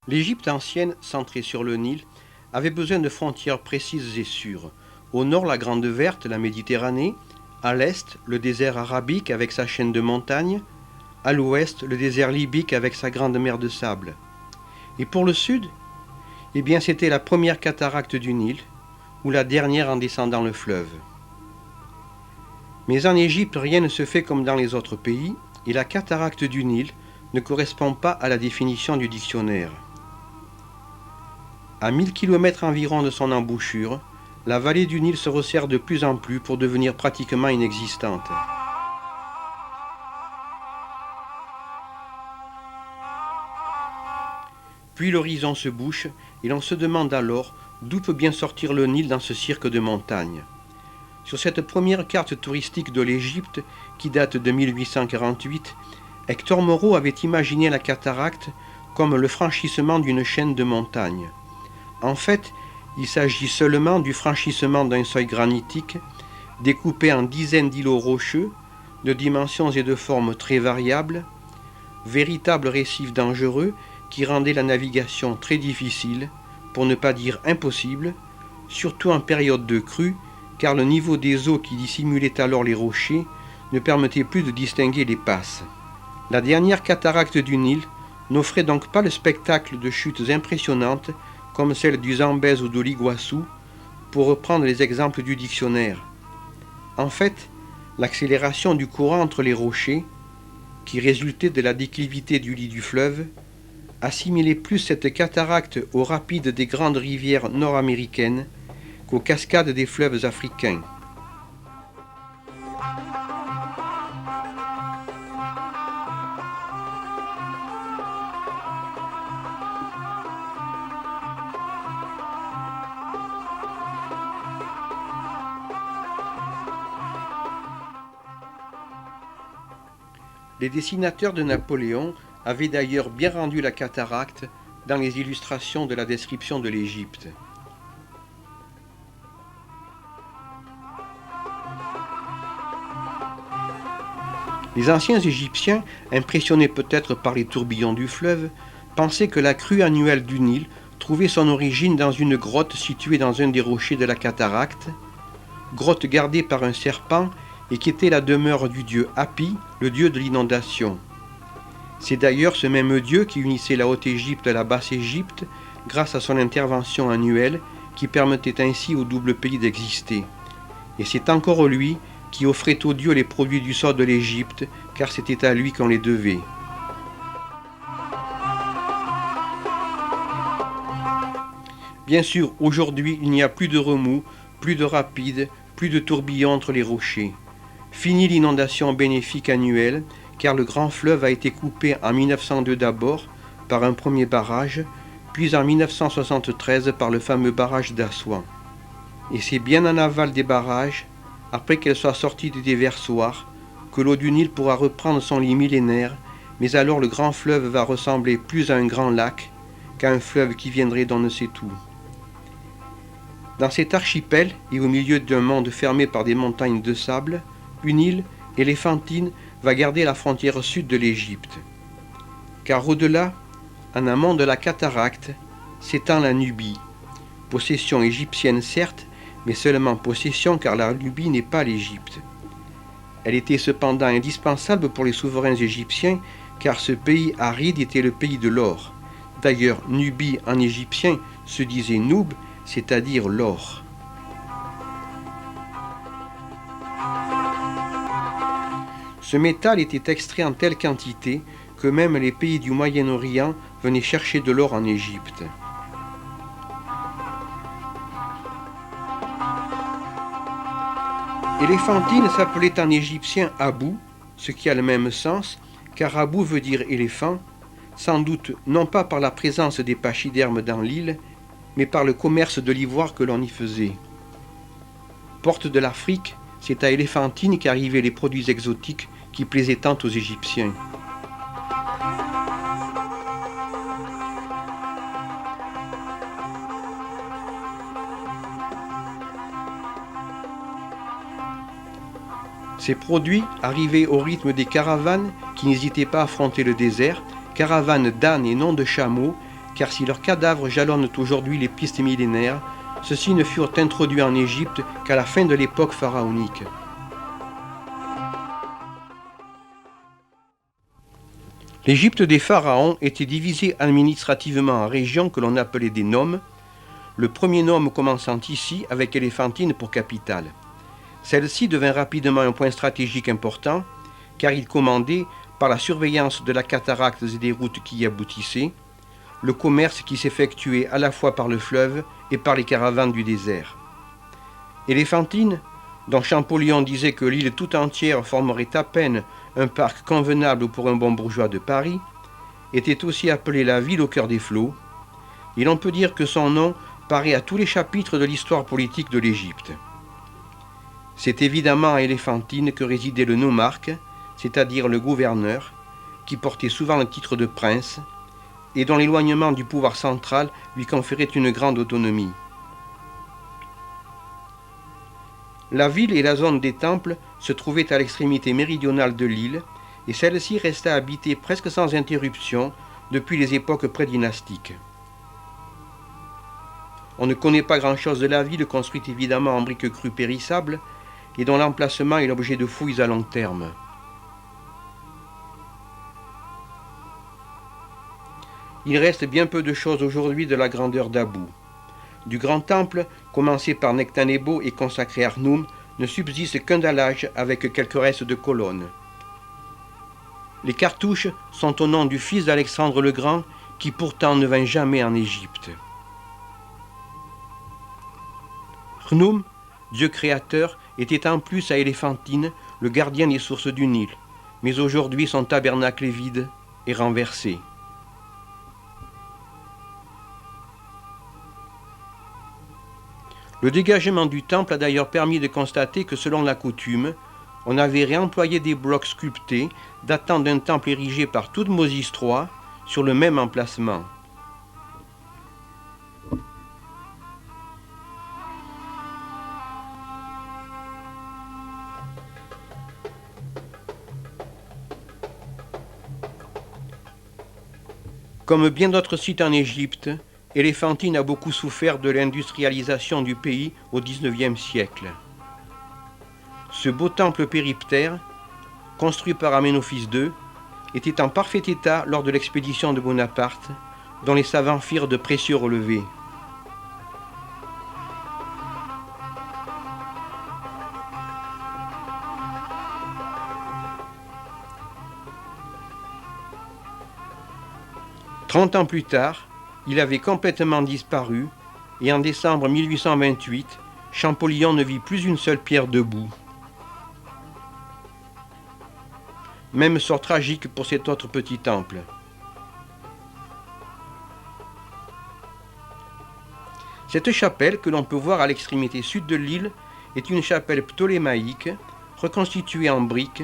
L'Égypte ancienne, centrée sur le Nil, avait besoin de frontières précises et sûres. Au nord, la Grande Verte, la Méditerranée; à l'est, le désert arabique avec sa chaîne de montagnes; à l'ouest, le désert libyque avec sa grande mer de sable. Et pour le sud, eh bien c'était la première cataracte du Nil, ou la dernière en descendant le fleuve. Mais en Égypte, rien ne se fait comme dans les autres pays, et la cataracte du Nil ne correspond pas à la définition du dictionnaire. À 1000 km environ de son embouchure, la vallée du Nil se resserre de plus en plus pour devenir pratiquement inexistante. Puis l'horizon se bouche et l'on se demande alors d'où peut bien sortir le Nil dans ce cirque de montagnes. Sur cette première carte touristique de l'Égypte, qui date de 1848, Hector Moreau avait imaginé la cataracte comme le franchissement d'une chaîne de montagnes. En fait, il s'agit seulement du franchissement d'un seuil granitique, découpé en dizaines d'îlots rocheux, de dimensions et de formes très variables, véritables récifs dangereux qui rendaient la navigation très difficile, pour ne pas dire impossible, surtout en période de crue, car le niveau des eaux qui dissimulaient alors les rochers ne permettait plus de distinguer les passes. La dernière cataracte du Nil n'offrait donc pas le spectacle de chutes impressionnantes comme celle du Zambèze ou de l'Iguassou, pour reprendre les exemples du dictionnaire. En fait, l'accélération du courant entre les rochers, qui résultait de la déclivité du lit du fleuve, assimilait plus cette cataracte aux rapides des grandes rivières nord-américaines qu'aux cascades des fleuves africains. Les dessinateurs de Napoléon avaient d'ailleurs bien rendu la cataracte dans les illustrations de la description de l'Égypte. Les anciens Égyptiens, impressionnés peut-être par les tourbillons du fleuve, pensaient que la crue annuelle du Nil trouvait son origine dans une grotte située dans un des rochers de la cataracte, grotte gardée par un serpent et qui était la demeure du dieu Hapi, le dieu de l'inondation. C'est d'ailleurs ce même dieu qui unissait la Haute-Égypte à la Basse-Égypte grâce à son intervention annuelle qui permettait ainsi au double pays d'exister. Et c'est encore lui qui offrait aux dieux les produits du sol de l'Égypte, car c'était à lui qu'on les devait. Bien sûr, aujourd'hui, il n'y a plus de remous, plus de rapides, plus de tourbillons entre les rochers. Fini l'inondation bénéfique annuelle, car le grand fleuve a été coupé en 1902 d'abord par un premier barrage, puis en 1973 par le fameux barrage d'Assouan. Et c'est bien en aval des barrages, après qu'elle soit sortie des déversoirs, que l'eau du Nil pourra reprendre son lit millénaire, mais alors le grand fleuve va ressembler plus à un grand lac qu'à un fleuve qui viendrait d'on ne sait où. Dans cet archipel, et au milieu d'un monde fermé par des montagnes de sable, une île, Éléphantine, va garder la frontière sud de l'Égypte. Car au-delà, en amont de la cataracte, s'étend la Nubie, possession égyptienne certes, mais seulement possession car la Nubie n'est pas l'Égypte. Elle était cependant indispensable pour les souverains égyptiens car ce pays aride était le pays de l'or. D'ailleurs, Nubie en égyptien se disait Noub, c'est-à-dire l'or. Ce métal était extrait en telle quantité que même les pays du Moyen-Orient venaient chercher de l'or en Égypte. Éléphantine s'appelait en égyptien Abou, ce qui a le même sens, car Abou veut dire éléphant, sans doute non pas par la présence des pachydermes dans l'île, mais par le commerce de l'ivoire que l'on y faisait. Porte de l'Afrique, c'est à Éléphantine qu'arrivaient les produits exotiques qui plaisaient tant aux Égyptiens. Ces produits arrivaient au rythme des caravanes qui n'hésitaient pas à affronter le désert, caravanes d'ânes et non de chameaux, car si leurs cadavres jalonnent aujourd'hui les pistes millénaires, ceux-ci ne furent introduits en Égypte qu'à la fin de l'époque pharaonique. L'Égypte des pharaons était divisée administrativement en régions que l'on appelait des nomes, le premier nome commençant ici avec Éléphantine pour capitale. Celle-ci devint rapidement un point stratégique important, car il commandait, par la surveillance de la cataracte et des routes qui y aboutissaient, le commerce qui s'effectuait à la fois par le fleuve et par les caravanes du désert. Éléphantine, dont Champollion disait que l'île tout entière formerait à peine un parc convenable pour un bon bourgeois de Paris, était aussi appelée la ville au cœur des flots, et l'on peut dire que son nom paraît à tous les chapitres de l'histoire politique de l'Égypte. C'est évidemment à Éléphantine que résidait le nomarque, c'est-à-dire le gouverneur, qui portait souvent le titre de prince, et dont l'éloignement du pouvoir central lui conférait une grande autonomie. La ville et la zone des temples se trouvaient à l'extrémité méridionale de l'île, et celle-ci resta habitée presque sans interruption depuis les époques prédynastiques. On ne connaît pas grand-chose de la ville, construite évidemment en briques crues périssables, et dont l'emplacement est l'objet de fouilles à long terme. Il reste bien peu de choses aujourd'hui de la grandeur d'Abou. Du grand temple, commencé par Nectanebo et consacré à Arnoum, ne subsiste qu'un dallage avec quelques restes de colonnes. Les cartouches sont au nom du fils d'Alexandre le Grand, qui pourtant ne vint jamais en Égypte. Arnoum, Dieu créateur, était en plus à Éléphantine le gardien des sources du Nil, mais aujourd'hui son tabernacle est vide et renversé. Le dégagement du temple a d'ailleurs permis de constater que selon la coutume, on avait réemployé des blocs sculptés datant d'un temple érigé par Thoutmôsis III sur le même emplacement. Comme bien d'autres sites en Égypte, Éléphantine a beaucoup souffert de l'industrialisation du pays au XIXe siècle. Ce beau temple périptère, construit par Aménophis II, était en parfait état lors de l'expédition de Bonaparte, dont les savants firent de précieux relevés. Trente ans plus tard, il avait complètement disparu, et en décembre 1828, Champollion ne vit plus une seule pierre debout. Même sort tragique pour cet autre petit temple. Cette chapelle, que l'on peut voir à l'extrémité sud de l'île, est une chapelle ptolémaïque, reconstituée en briques,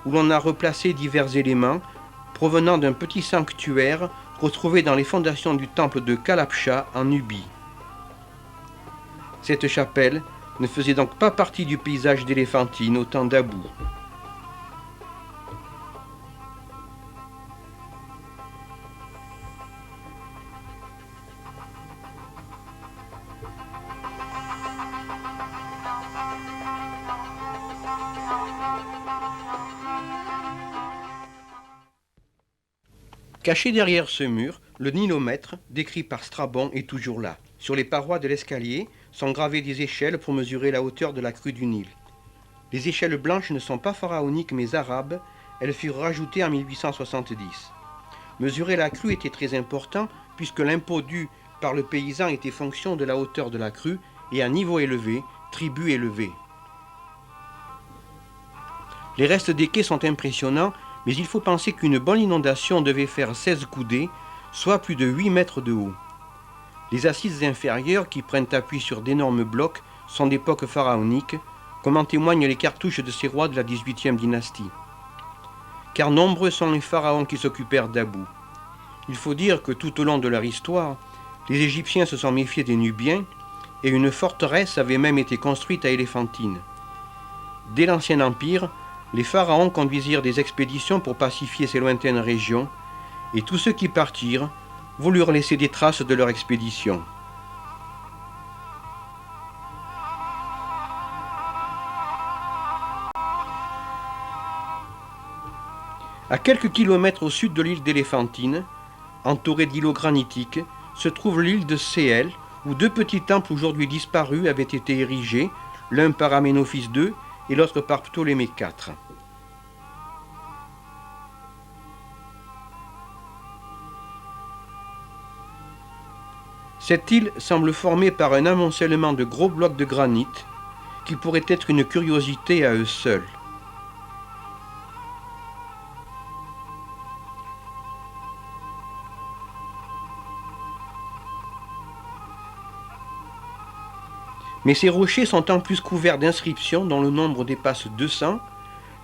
où l'on a replacé divers éléments provenant d'un petit sanctuaire retrouvé dans les fondations du temple de Kalabcha en Nubie. Cette chapelle ne faisait donc pas partie du paysage d'Éléphantine au temps d'Abou. Caché derrière ce mur, le nilomètre, décrit par Strabon, est toujours là. Sur les parois de l'escalier sont gravées des échelles pour mesurer la hauteur de la crue du Nil. Les échelles blanches ne sont pas pharaoniques mais arabes, elles furent rajoutées en 1870. Mesurer la crue était très important puisque l'impôt dû par le paysan était fonction de la hauteur de la crue et à niveau élevé, tribut élevé. Les restes des quais sont impressionnants, mais il faut penser qu'une bonne inondation devait faire 16 coudées, soit plus de 8 mètres de haut. Les assises inférieures, qui prennent appui sur d'énormes blocs, sont d'époque pharaonique, comme en témoignent les cartouches de ces rois de la XVIIIe dynastie. Car nombreux sont les pharaons qui s'occupèrent d'Abou. Il faut dire que tout au long de leur histoire, les Égyptiens se sont méfiés des Nubiens, et une forteresse avait même été construite à Éléphantine. Dès l'Ancien Empire, les pharaons conduisirent des expéditions pour pacifier ces lointaines régions, et tous ceux qui partirent voulurent laisser des traces de leur expédition. À quelques kilomètres au sud de l'île d'Éléphantine, entourée d'îlots granitiques, se trouve l'île de Céel, où deux petits temples aujourd'hui disparus avaient été érigés, l'un par Aménophis II et l'autre par Ptolémée IV. Cette île semble formée par un amoncellement de gros blocs de granit qui pourraient être une curiosité à eux seuls. Mais ces rochers sont en plus couverts d'inscriptions dont le nombre dépasse 200,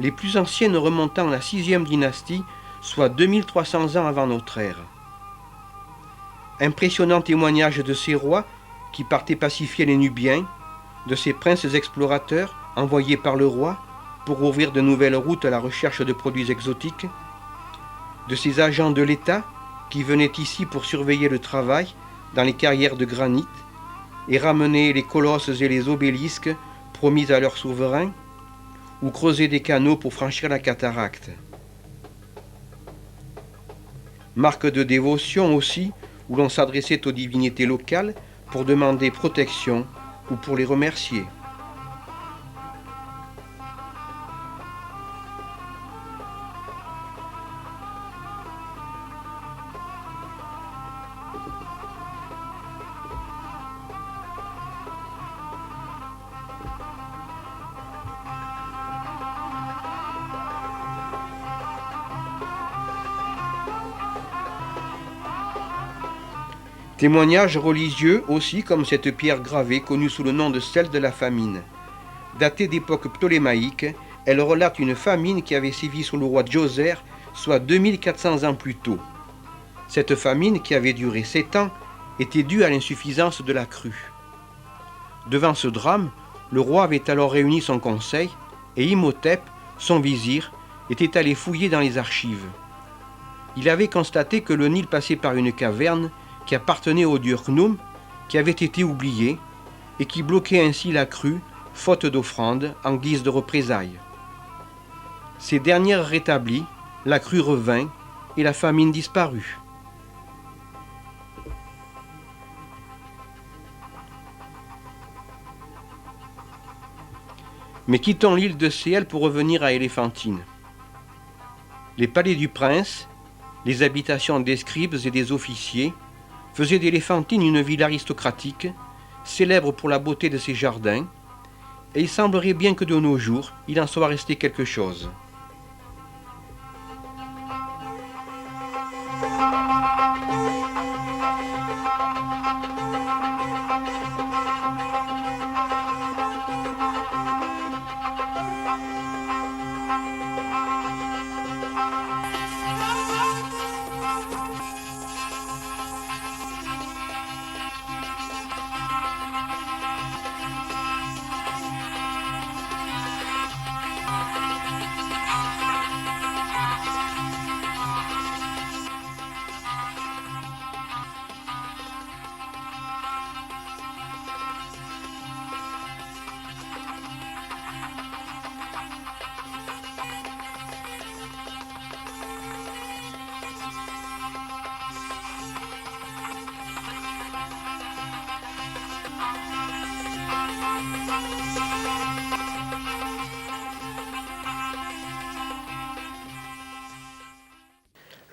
les plus anciennes remontant à la 6e dynastie, soit 2300 ans avant notre ère. Impressionnant témoignage de ces rois qui partaient pacifier les Nubiens, de ces princes explorateurs envoyés par le roi pour ouvrir de nouvelles routes à la recherche de produits exotiques, de ces agents de l'État qui venaient ici pour surveiller le travail dans les carrières de granit, et ramener les colosses et les obélisques promis à leurs souverains, ou creuser des canaux pour franchir la cataracte. Marque de dévotion aussi, où l'on s'adressait aux divinités locales pour demander protection ou pour les remercier. Témoignages religieux aussi comme cette pierre gravée connue sous le nom de celle de la famine. Datée d'époque ptolémaïque, elle relate une famine qui avait sévi sous le roi Djoser, soit 2400 ans plus tôt. Cette famine, qui avait duré 7 ans, était due à l'insuffisance de la crue. Devant ce drame, le roi avait alors réuni son conseil et Imhotep, son vizir, était allé fouiller dans les archives. Il avait constaté que le Nil passait par une caverne qui appartenait au dieu Khnum, qui avait été oublié et qui bloquait ainsi la crue, faute d'offrande, en guise de représailles. Ces dernières rétablies, la crue revint et la famine disparut. Mais quittons l'île de Céel pour revenir à Éléphantine. Les palais du prince, les habitations des scribes et des officiers, faisaient d'Éléphantine une ville aristocratique, célèbre pour la beauté de ses jardins, et il semblerait bien que de nos jours, il en soit resté quelque chose.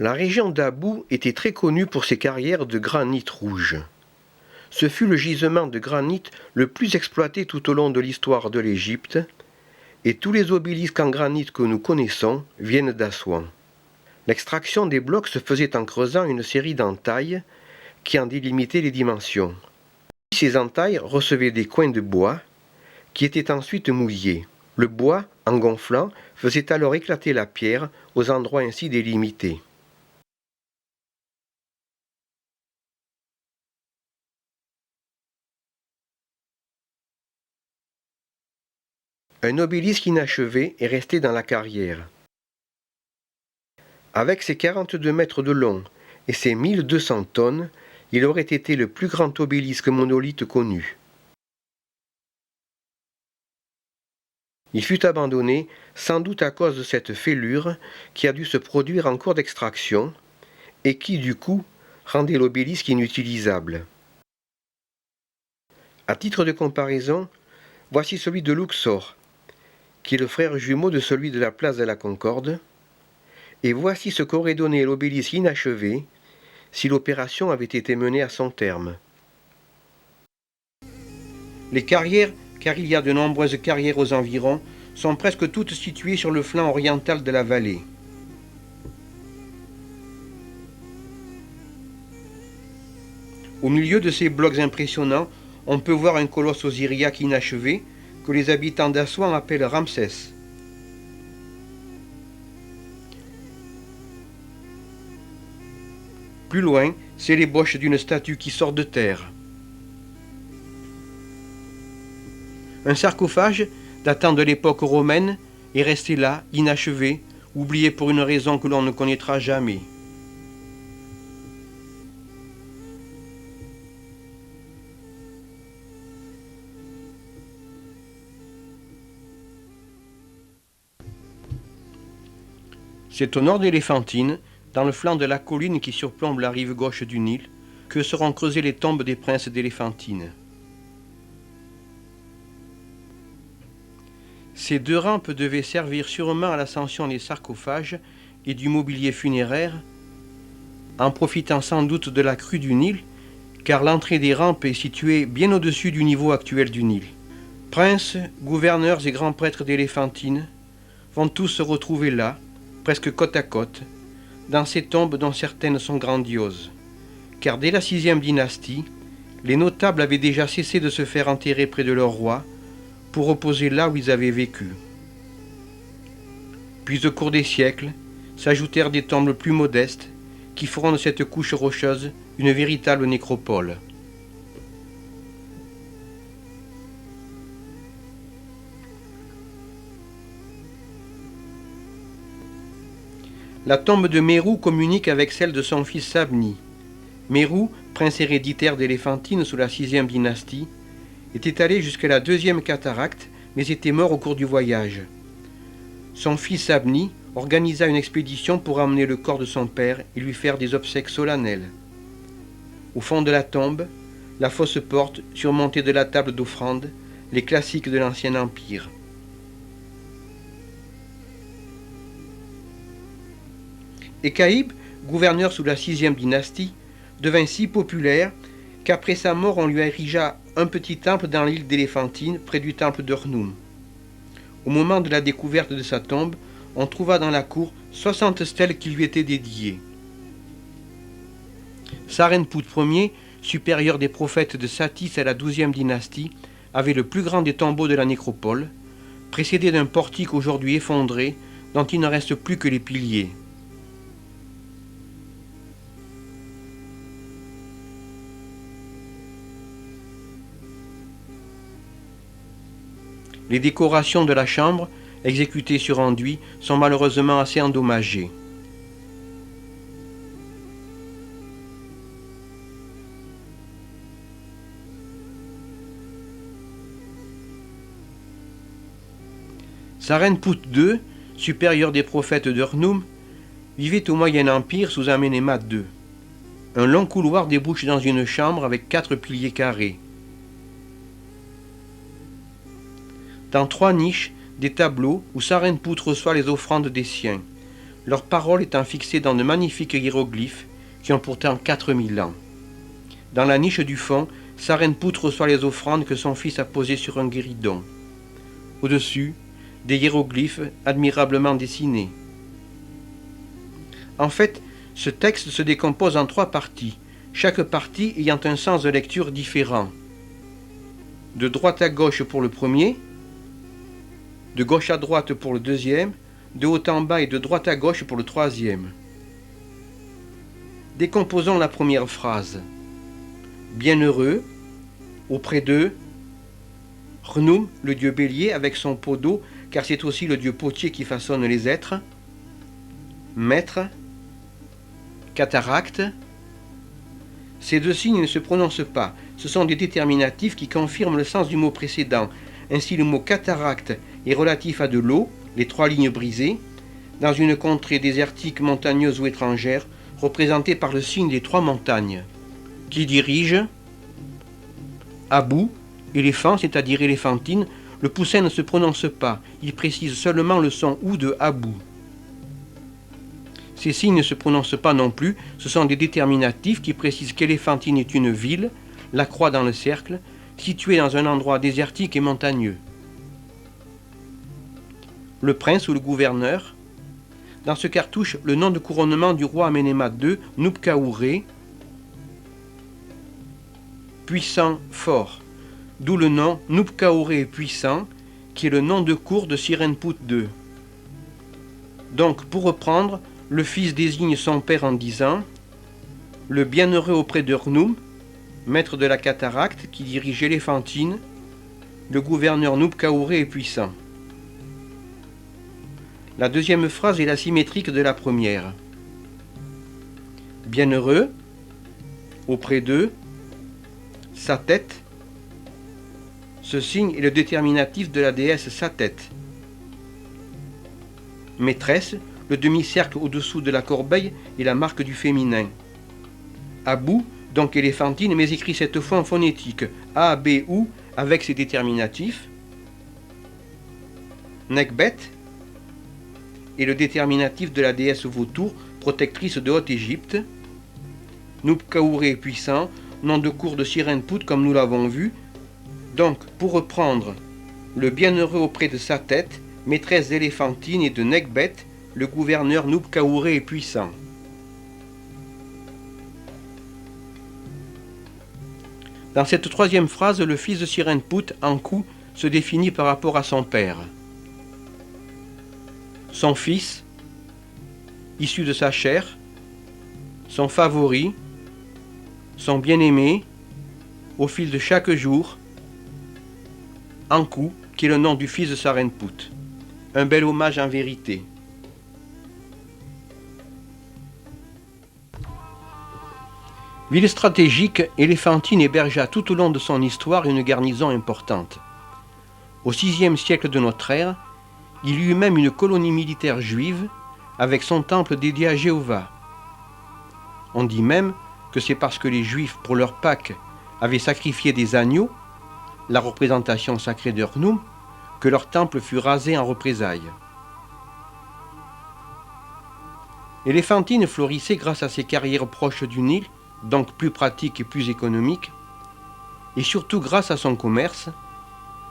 La région d'Abou était très connue pour ses carrières de granit rouge. Ce fut le gisement de granit le plus exploité tout au long de l'histoire de l'Égypte, et tous les obélisques en granit que nous connaissons viennent d'Assouan. L'extraction des blocs se faisait en creusant une série d'entailles qui en délimitaient les dimensions. Ces entailles recevaient des coins de bois qui étaient ensuite mouillés. Le bois, en gonflant, faisait alors éclater la pierre aux endroits ainsi délimités. Un obélisque inachevé est resté dans la carrière. Avec ses 42 mètres de long et ses 1200 tonnes, il aurait été le plus grand obélisque monolithe connu. Il fut abandonné sans doute à cause de cette fêlure qui a dû se produire en cours d'extraction et qui, du coup, rendait l'obélisque inutilisable. À titre de comparaison, voici celui de Luxor, qui est le frère jumeau de celui de la place de la Concorde, et voici ce qu'aurait donné l'obélisque inachevé si l'opération avait été menée à son terme. Les carrières, car il y a de nombreuses carrières aux environs, sont presque toutes situées sur le flanc oriental de la vallée. Au milieu de ces blocs impressionnants, on peut voir un colosse osiriaque inachevé que les habitants d'Assouan appellent Ramsès. Plus loin, c'est l'ébauche d'une statue qui sort de terre. Un sarcophage, datant de l'époque romaine, est resté là, inachevé, oublié pour une raison que l'on ne connaîtra jamais. C'est au nord d'Éléphantine, dans le flanc de la colline qui surplombe la rive gauche du Nil, que seront creusées les tombes des princes d'Éléphantine. Ces deux rampes devaient servir sûrement à l'ascension des sarcophages et du mobilier funéraire, en profitant sans doute de la crue du Nil, car l'entrée des rampes est située bien au-dessus du niveau actuel du Nil. Princes, gouverneurs et grands prêtres d'Éléphantine vont tous se retrouver là, presque côte à côte, dans ces tombes dont certaines sont grandioses. Car dès la 6e dynastie, les notables avaient déjà cessé de se faire enterrer près de leur roi pour reposer là où ils avaient vécu. Puis au cours des siècles, s'ajoutèrent des tombes plus modestes qui feront de cette couche rocheuse une véritable nécropole. La tombe de Mérou communique avec celle de son fils Sabni. Mérou, prince héréditaire d'Éléphantine sous la 6e dynastie, était allé jusqu'à la 2e cataracte, mais était mort au cours du voyage. Son fils Sabni organisa une expédition pour emmener le corps de son père et lui faire des obsèques solennelles. Au fond de la tombe, la fausse porte, surmontée de la table d'offrande, les classiques de l'Ancien Empire. Écaïbe, gouverneur sous la 6e dynastie, devint si populaire qu'après sa mort on lui érigea un petit temple dans l'île d'Éléphantine, près du temple de Rnoum. Au moment de la découverte de sa tombe, on trouva dans la cour 60 stèles qui lui étaient dédiées. Sarenput Ier, supérieur des prophètes de Satis à la 12e dynastie, avait le plus grand des tombeaux de la nécropole, précédé d'un portique aujourd'hui effondré, dont il ne reste plus que les piliers. Les décorations de la chambre, exécutées sur enduit, sont malheureusement assez endommagées. Sarenput II, supérieur des prophètes de Rnoum, vivait au Moyen Empire sous Amenemhat II. Un long couloir débouche dans une chambre avec 4 piliers carrés. Dans 3 niches, des tableaux où Sarenput reçoit les offrandes des siens, leurs paroles étant fixées dans de magnifiques hiéroglyphes qui ont pourtant 4000 ans. Dans la niche du fond, Sarenput reçoit les offrandes que son fils a posées sur un guéridon. Au-dessus, des hiéroglyphes admirablement dessinés. En fait, ce texte se décompose en 3 parties, chaque partie ayant un sens de lecture différent. De droite à gauche pour le premier, de gauche à droite pour le deuxième, de haut en bas et de droite à gauche pour le troisième. Décomposons la première phrase. Bienheureux, auprès d'eux, Rnoum, le dieu bélier, avec son pot d'eau, car c'est aussi le dieu potier qui façonne les êtres. Maître, cataracte, Ces deux signes ne se prononcent pas, ce sont des déterminatifs qui confirment le sens du mot précédent. Ainsi le mot cataracte est relatif à de l'eau, les trois lignes brisées, dans une contrée désertique, montagneuse ou étrangère, représentée par le signe des trois montagnes. Qui dirige? Abou, éléphant, c'est-à-dire éléphantine. Le poussin ne se prononce pas, il précise seulement le son OU de Abou. Ces signes ne se prononcent pas non plus, ce sont des déterminatifs qui précisent qu'Éléphantine est une ville, la croix dans le cercle, située dans un endroit désertique et montagneux. Le prince ou le gouverneur. Dans ce cartouche, le nom de couronnement du roi Amenemhat II, Nupkaouré, puissant, fort, d'où le nom Nupkaouré puissant, qui est le nom de cour de Sirenput II. Donc, pour reprendre, le fils désigne son père en disant « Le bienheureux auprès de Rnoum, maître de la cataracte, qui dirige Éléphantine, le gouverneur Nupkaouré est puissant. » La deuxième phrase est la symétrique de la première. Bienheureux, auprès d'eux, sa tête. Ce signe est le déterminatif de la déesse Satet. Maîtresse, le demi-cercle au-dessous de la corbeille est la marque du féminin. Abou, donc éléphantine, mais écrit cette fois en phonétique, A, B, OU, avec ses déterminatifs. Nekbet est le déterminatif de la déesse vautour, protectrice de Haute-Égypte. Nupkaouré puissant, nom de cour de Sirenput comme nous l'avons vu. Donc, pour reprendre, le bienheureux auprès de sa tête, maîtresse d'Éléphantine et de Nekbet, le gouverneur Nupkaouré est puissant. Dans cette troisième phrase, le fils de Sirenput, Ankou, se définit par rapport à son père. Son fils, issu de sa chair, son favori, son bien-aimé, au fil de chaque jour, Ankou, qui est le nom du fils de Sarenput. Un bel hommage en vérité. Ville stratégique, Éléphantine hébergea tout au long de son histoire une garnison importante. Au VIe siècle de notre ère, il y eut même une colonie militaire juive avec son temple dédié à Jéhovah. On dit même que c'est parce que les Juifs, pour leur Pâques, avaient sacrifié des agneaux, la représentation sacrée de Rnoum, que leur temple fut rasé en représailles. Éléphantine florissait grâce à ses carrières proches du Nil, donc plus pratiques et plus économiques, et surtout grâce à son commerce,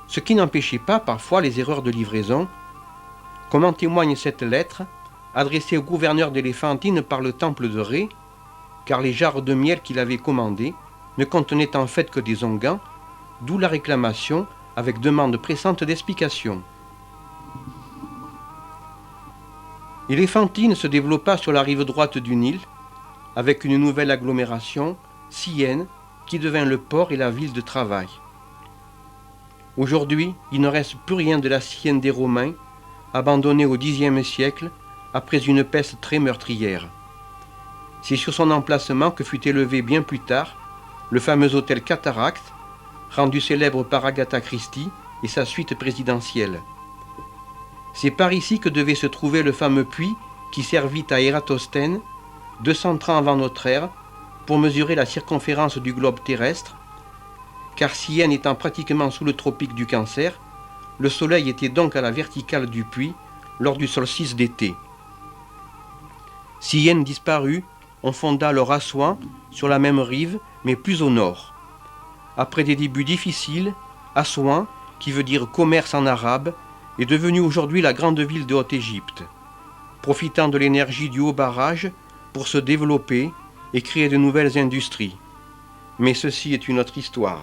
ce qui n'empêchait pas parfois les erreurs de livraison, comme en témoigne cette lettre, adressée au gouverneur d'Éléphantine par le temple de Ré, car les jarres de miel qu'il avait commandées ne contenaient en fait que des onguents, d'où la réclamation avec demande pressante d'explication. Éléphantine se développa sur la rive droite du Nil, avec une nouvelle agglomération, Syène, qui devint le port et la ville de travail. Aujourd'hui, il ne reste plus rien de la Syène des Romains, abandonnée au Xe siècle, après une peste très meurtrière. C'est sur son emplacement que fut élevé bien plus tard le fameux hôtel Cataracte, rendu célèbre par Agatha Christie et sa suite présidentielle. C'est par ici que devait se trouver le fameux puits qui servit à Ératosthène, 200 ans avant notre ère, pour mesurer la circonférence du globe terrestre, car Syène étant pratiquement sous le tropique du Cancer, le soleil était donc à la verticale du puits lors du solstice d'été. Syène disparut, on fonda alors Assouan, sur la même rive, mais plus au nord. Après des débuts difficiles, Assouan, qui veut dire commerce en arabe, est devenue aujourd'hui la grande ville de Haute-Égypte, profitant de l'énergie du haut barrage pour se développer et créer de nouvelles industries. Mais ceci est une autre histoire.